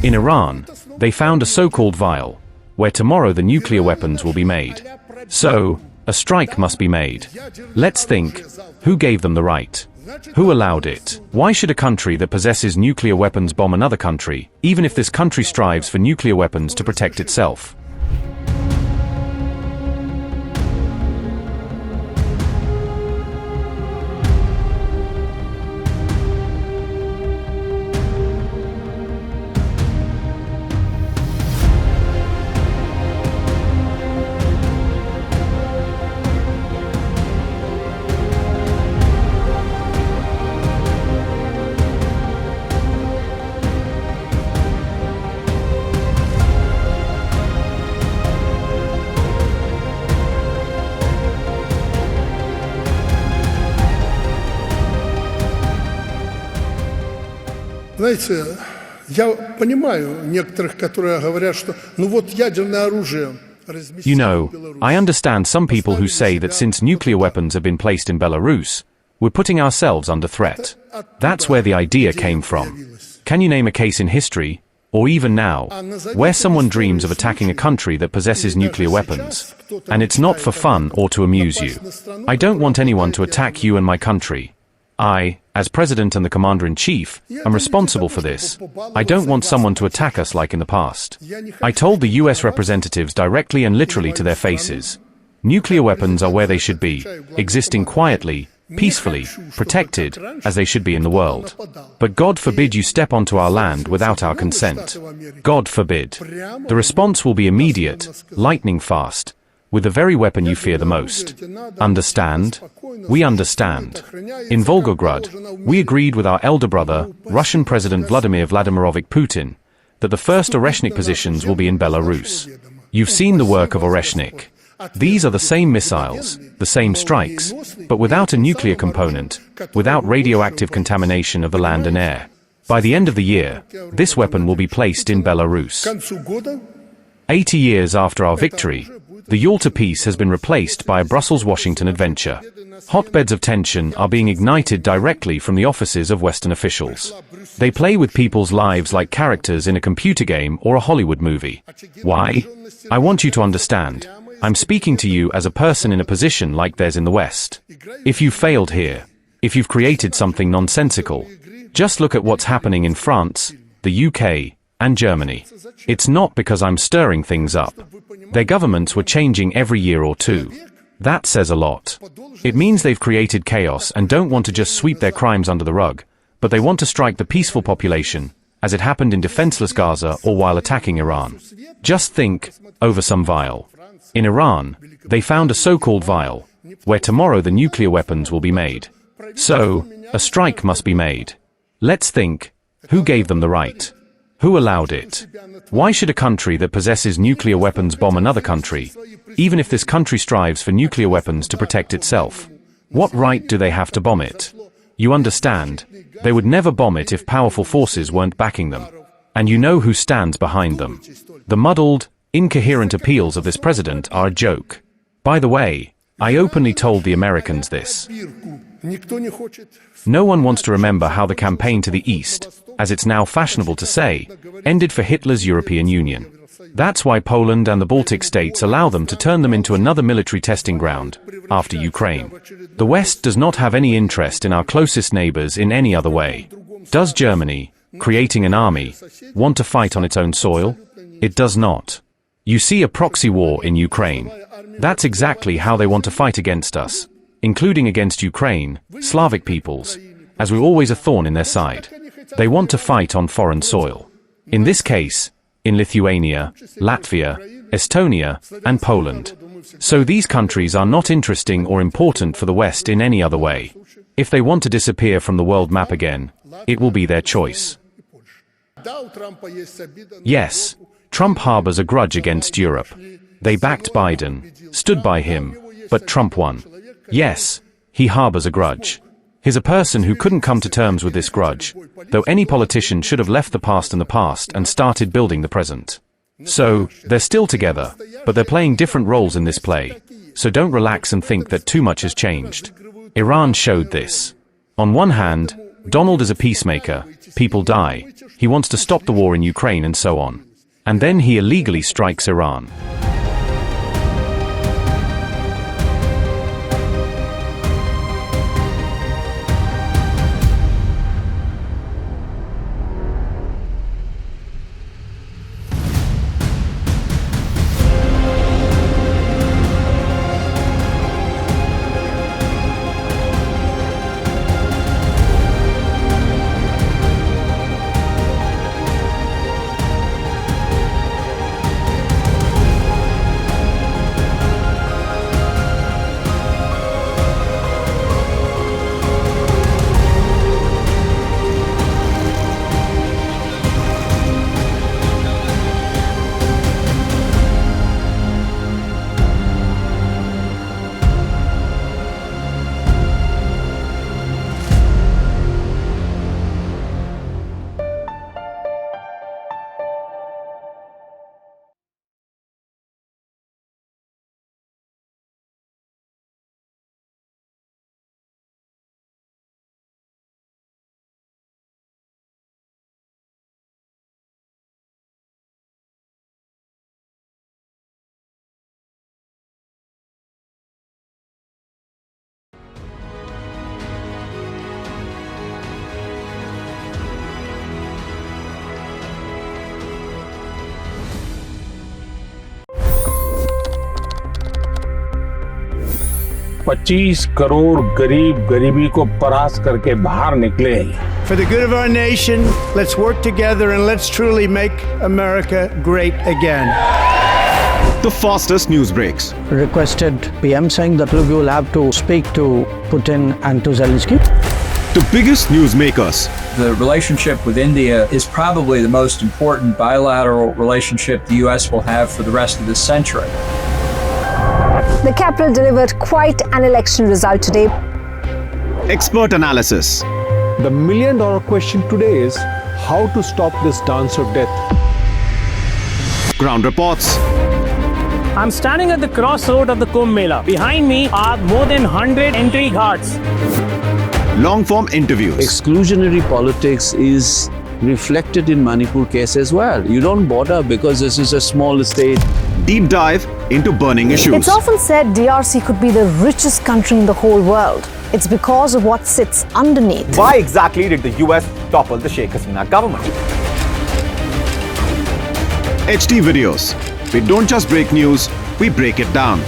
In Iran, they found a so-called vial, where tomorrow the nuclear weapons will be made. So, a strike must be made. Let's think, who gave them the right? Who allowed it? Why should a country that possesses nuclear weapons bomb another country, even if this country strives for nuclear weapons to protect itself? Знаете, я понимаю некоторых, которые говорят, что ну вот ядерное оружие. You know, I understand some people who say that since nuclear weapons have been placed in Belarus, we're putting ourselves under threat. That's where the idea came from. Can you name a case in history, or even now, where someone dreams of attacking a country that possesses nuclear weapons? And it's not for fun or to amuse you. I don't want anyone to attack you and my country. I, as President and the Commander-in-Chief, am responsible for this. I don't want someone to attack us like in the past. I told the US representatives directly and literally to their faces. Nuclear weapons are where they should be, existing quietly, peacefully, protected, as they should be in the world. But God forbid you step onto our land without our consent. God forbid. The response will be immediate, lightning fast, with the very weapon you fear the most. Understand? We understand. In Volgograd, we agreed with our elder brother, Russian President Vladimir Vladimirovich Putin, that the first Oreshnik positions will be in Belarus. You've seen the work of Oreshnik. These are the same missiles, the same strikes, but without a nuclear component, without radioactive contamination of the land and air. By the end of the year, this weapon will be placed in Belarus. 80 years after our victory, the Yalta peace has been replaced by a Brussels-Washington adventure. Hotbeds of tension are being ignited directly from the offices of Western officials. They play with people's lives like characters in a computer game or a Hollywood movie. Why? I want you to understand. I'm speaking to you as a person in a position like theirs in the West. If you failed here, if you've created something nonsensical, just look at what's happening in France, the UK, and Germany. It's not because I'm stirring things up. Their governments were changing every year or two. That says a lot. It means they've created chaos and don't want to just sweep their crimes under the rug, but they want to strike the peaceful population, as it happened in defenseless Gaza or while attacking Iran. Just think, over some vial. In Iran, they found a so-called vial, where tomorrow the nuclear weapons will be made. So, a strike must be made. Let's think, who gave them the right? Who allowed it? Why should a country that possesses nuclear weapons bomb another country, even if this country strives for nuclear weapons to protect itself? What right do they have to bomb it? You understand, they would never bomb it if powerful forces weren't backing them. And you know who stands behind them. The muddled, incoherent appeals of this president are a joke. By the way, I openly told the Americans this. No one wants to remember how the campaign to the East, as it's now fashionable to say, ended for Hitler's European Union. That's why Poland and the Baltic states allow them to turn them into another military testing ground, after Ukraine. The West does not have any interest in our closest neighbors in any other way. Does Germany, creating an army, want to fight on its own soil? It does not. You see a proxy war in Ukraine. That's exactly how they want to fight against us, including against Ukraine, Slavic peoples, as we're always a thorn in their side. They want to fight on foreign soil. In this case, in Lithuania, Latvia, Estonia, and Poland. So these countries are not interesting or important for the West in any other way. If they want to disappear from the world map again, it will be their choice. Yes, Trump harbors a grudge against Europe. They backed Biden, stood by him, but Trump won. Yes, he harbors a grudge. He's a person who couldn't come to terms with this grudge, though any politician should have left the past in the past and started building the present. So, they're still together, but they're playing different roles in this play, so don't relax and think that too much has changed. Iran showed this. On one hand, Donald is a peacemaker, people die, he wants to stop the war in Ukraine and so on. And then he illegally strikes Iran. $25 crore गरीब गरीबी को परास्त करके बाहर निकले। For the good of our nation, let's work together and let's truly make America great again. The fastest news breaks. Requested PM saying that look, you will have to speak to Putin and to Zelensky. The biggest news makers. The relationship with India is probably the most important bilateral relationship the US will have for the rest of this century. The capital delivered quite an election result today. Expert analysis. The million-dollar question today is how to stop this dance of death. Ground reports. I'm standing at the crossroad of the Kumbh Mela. Behind me are more than 100 entry ghats. Long-form interviews. Exclusionary politics is reflected in Manipur case as well. You don't bother because this is a small state. Deep dive into burning issues. It's often said DRC could be the richest country in the whole world. It's because of what sits underneath. Why exactly did the US topple the Sheikh Hasina government? HT videos. We don't just break news, we break it down.